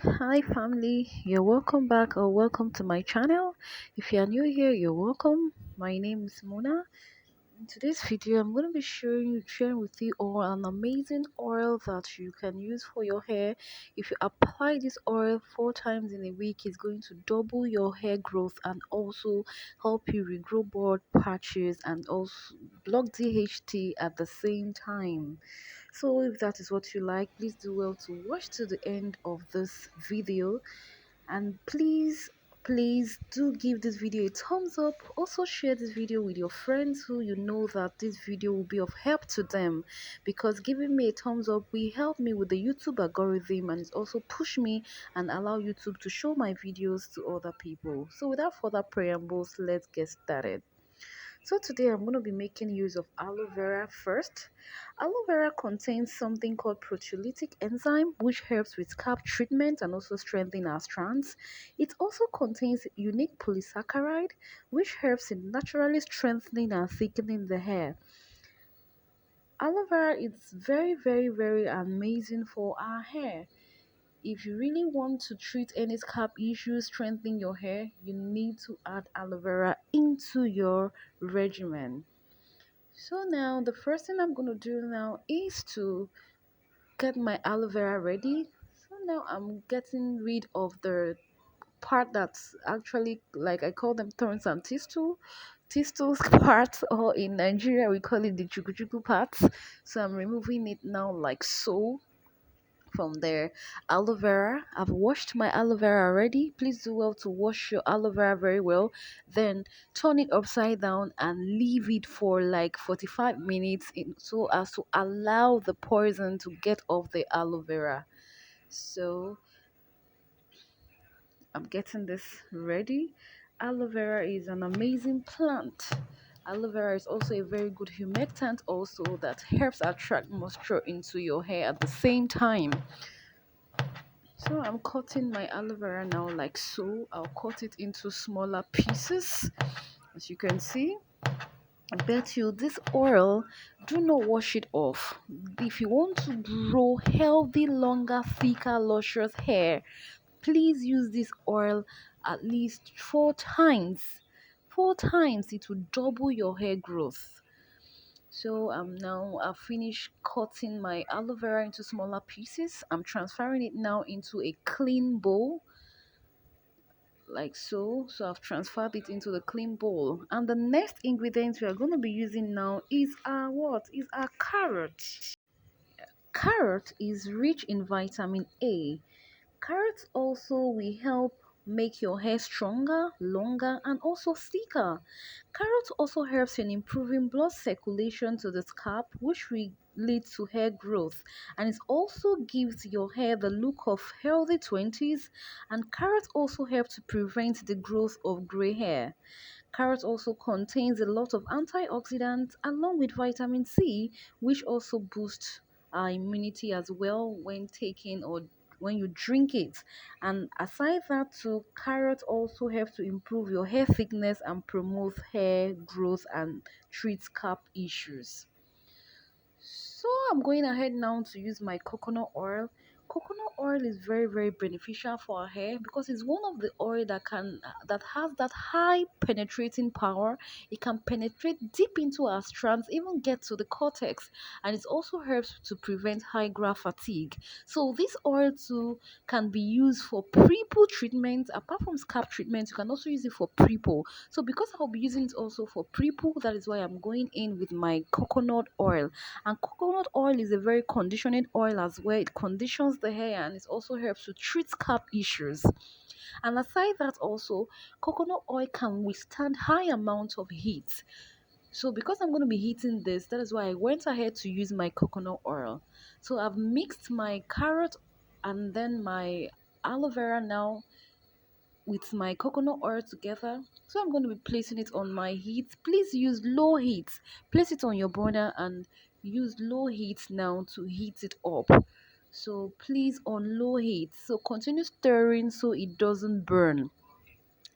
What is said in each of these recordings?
Hi family, you're welcome back or welcome to my channel. If you are new here, you're welcome. My name is Muna. In today's video, I'm going to be sharing with you all an amazing oil that you can use for your hair. If you apply this oil 4 times in a week, it's going to double your hair growth and also help you regrow bald patches and also block DHT at the same time. So if that is what you like, please do well to watch to the end of this video, and please do give this video a thumbs up. Also share this video with your friends who you know that this video will be of help to them, because giving me a thumbs up will help me with the YouTube algorithm, and it also push me and allow YouTube to show my videos to other people. So without further preambles, let's get started. So today I'm going to be making use of aloe vera first. Aloe vera contains something called proteolytic enzyme, which helps with scalp treatment and also strengthen our strands. It also contains unique polysaccharide, which helps in naturally strengthening and thickening the hair. Aloe vera is very amazing for our hair. If you really want to treat any scalp issues, strengthen your hair, you need to add aloe vera into your regimen. So now the first thing I'm going to do now is to get my aloe vera ready. So now I'm getting rid of the part that's actually, like, I call them thorns and tistles parts, or in Nigeria we call it the chuku parts. So I'm removing it now like so from their aloe vera. I've washed my aloe vera already. Please do well to wash your aloe vera very well. Then turn it upside down and leave it for like 45 minutes so as to allow the poison to get off the aloe vera. So I'm getting this ready. Aloe vera is an amazing plant. Aloe vera is also a very good humectant also that helps attract moisture into your hair at the same time. So I'm cutting my aloe vera now like so. I'll cut it into smaller pieces. As you can see, I bet you this oil, do not wash it off. If you want to grow healthy, longer, thicker, luscious hair, please use this oil at least 4 times. 4 times, it will double your hair growth. So now I've finished cutting my aloe vera into smaller pieces. I'm transferring it now into a clean bowl like so. So I've transferred it into the clean bowl, and the next ingredient we are going to be using now is our what is our carrot. Carrot is rich in vitamin A. Carrots also will help make your hair stronger, longer, and also thicker. Carrots also helps in improving blood circulation to the scalp, which will lead to hair growth, and it also gives your hair the look of healthy 20s. And carrots also help to prevent the growth of gray hair. Carrot also contains a lot of antioxidants along with vitamin C, which also boosts our immunity as well when taking or when you drink it. And aside that too, carrot also helps to improve your hair thickness and promote hair growth and treat scalp issues. So I'm going ahead now to use my coconut oil. Coconut oil is very beneficial for our hair because it's one of the oil that has that high penetrating power. It can penetrate deep into our strands, even get to the cortex, and it also helps to prevent high growth fatigue. So this oil too can be used for pre-poo treatment. Apart from scalp treatment, you can also use it for pre-poo. So because I'll be using it also for pre-poo, that is why I'm going in with my coconut oil. And coconut oil is a very conditioning oil as well. It conditions the hair and it also helps to treat scalp issues. And aside that also, coconut oil can withstand high amounts of heat. So because I'm going to be heating this, that is why I went ahead to use my coconut oil. So I've mixed my carrot and then my aloe vera now with my coconut oil together. So I'm going to be placing it on my heat. Please use low heat. Place it on your burner and use low heat now to heat it up. So please on low heat. So continue stirring so it doesn't burn.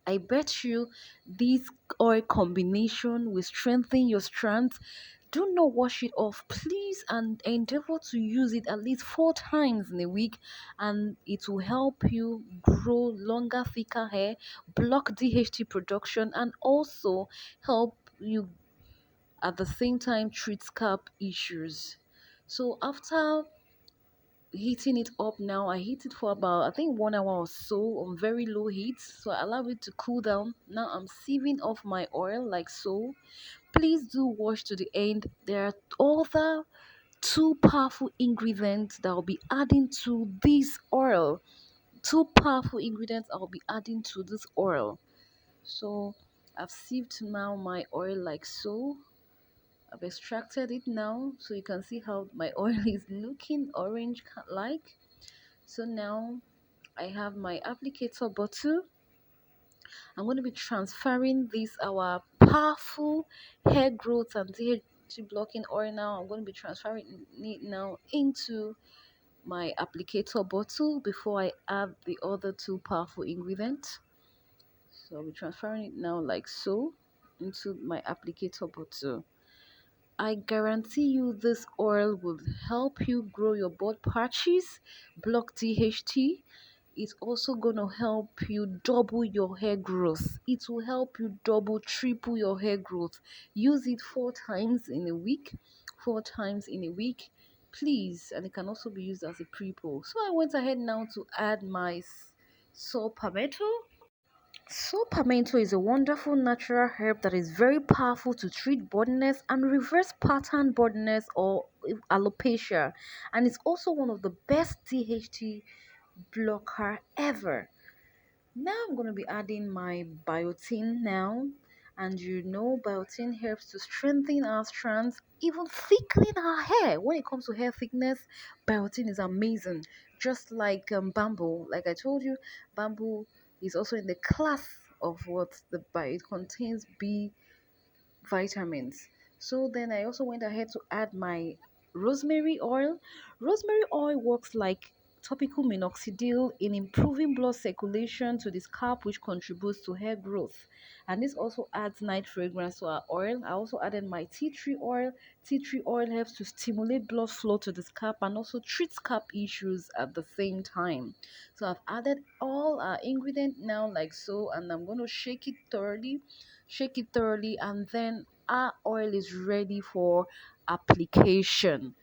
I bet you this oil combination will strengthen your strands, Do not wash it off, please, and endeavor to use it at least 4 times in a week, and it will help you grow longer, thicker hair, block DHT production, and also help you at the same time treat scalp issues. So after heating it up now, I heat it for about, I think, 1 hour or so on very low heat, so I allow it to cool down. Now I'm sieving off my oil like so. Please do watch to the end. There are other two powerful ingredients that I'll be adding to this oil. Two powerful ingredients I'll be adding to this oil. So I've sieved now my oil like so. I've extracted it now, so you can see how my oil is looking orange like. So now I have my applicator bottle. I'm going to be transferring this our powerful hair growth and DHT blocking oil now. I'm going to be transferring it now into my applicator bottle before I add the other two powerful ingredients. So I'll be transferring it now like so into my applicator bottle. I guarantee you this oil will help you grow your bald patches, block DHT. It's also going to help you double your hair growth. It will help you double, triple your hair growth. Use it 4 times in a week. 4 times in a week, please. And it can also be used as a pre-poo. So I went ahead now to add my saw palmetto. So, pimento is a wonderful natural herb that is very powerful to treat baldness and reverse pattern baldness or alopecia, and it's also one of the best DHT blocker ever. Now I'm going to be adding my biotin now, and you know biotin helps to strengthen our strands, even thickening our hair. When it comes to hair thickness, biotin is amazing. Just like bamboo, like I told you, bamboo is also in the class of what the it contains B vitamins. So then I also went ahead to add my rosemary oil. Rosemary oil works like topical minoxidil in improving blood circulation to the scalp, which contributes to hair growth. And this also adds night fragrance to our oil. I also added my tea tree oil. Tea tree oil helps to stimulate blood flow to the scalp and also treat scalp issues at the same time. So I've added all our ingredients now like so, and I'm going to shake it thoroughly, and then our oil is ready for application.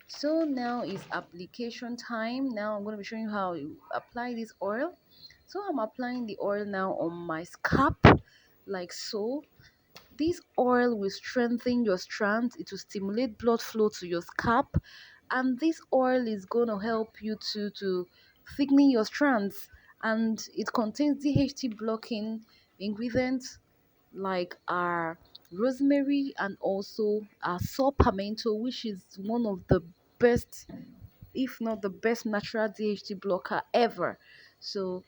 So now is application time. Now I'm going to be showing you how you apply this oil. So I'm applying the oil now on my scalp like so. This oil will strengthen your strands, it will stimulate blood flow to your scalp, and this oil is going to help you to thicken your strands, and it contains DHT blocking ingredients like our rosemary and also our saw pimento, which is one of the best, if not the best, natural DHT blocker ever. So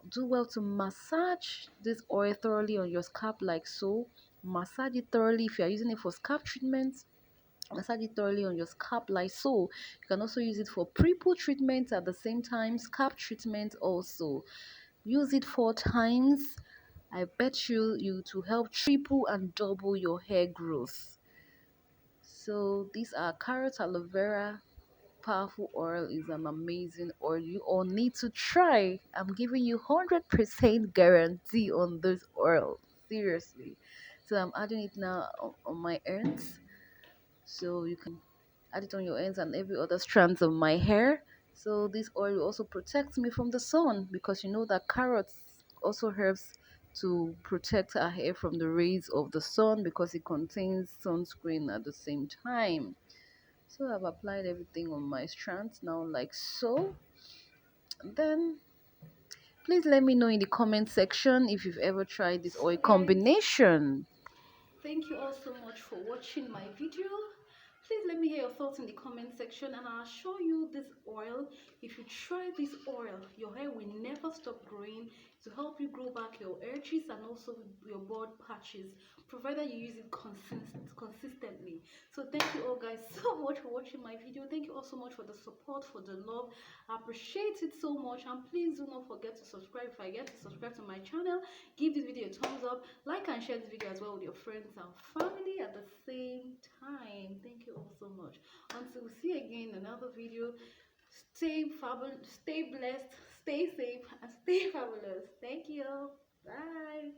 do well to massage this oil thoroughly on your scalp like so. Massage it thoroughly if you are using it for scalp treatments. Massage it thoroughly on your scalp like so. You can also use it for pre-poo treatment at the same time, scalp treatment also. Use it 4 times. I bet you to help triple and double your hair growth. So these are carrot aloe vera powerful oil is an amazing oil you all need to try. I'm giving you 100% guarantee on this oil. Seriously. So I'm adding it now on my ends. So you can add it on your ends and every other strands of my hair. So this oil will also protect me from the sun, because you know that carrots also helps to protect our hair from the rays of the sun because it contains sunscreen at the same time. So I've applied everything on my strands now like so. Then please let me know in the comment section if you've ever tried this oil combination. Thank you all so much for watching my video. Please let me hear your thoughts in the comment section, and I'll show you this oil. If you try this oil, your hair will never stop growing to help you grow back your edges and also your bald patches, provided you use it consistently. So thank you all guys so much for watching my video. Thank you all so much for the support, for the love. I appreciate it so much, and please do not forget to subscribe. If I get to subscribe to my channel, give this video a thumbs up, like and share this video as well with your friends and family at the same time. Thank you all so much. Until we see again in another video, stay fabulous, stay blessed, stay safe, and stay fabulous. Thank you. Bye.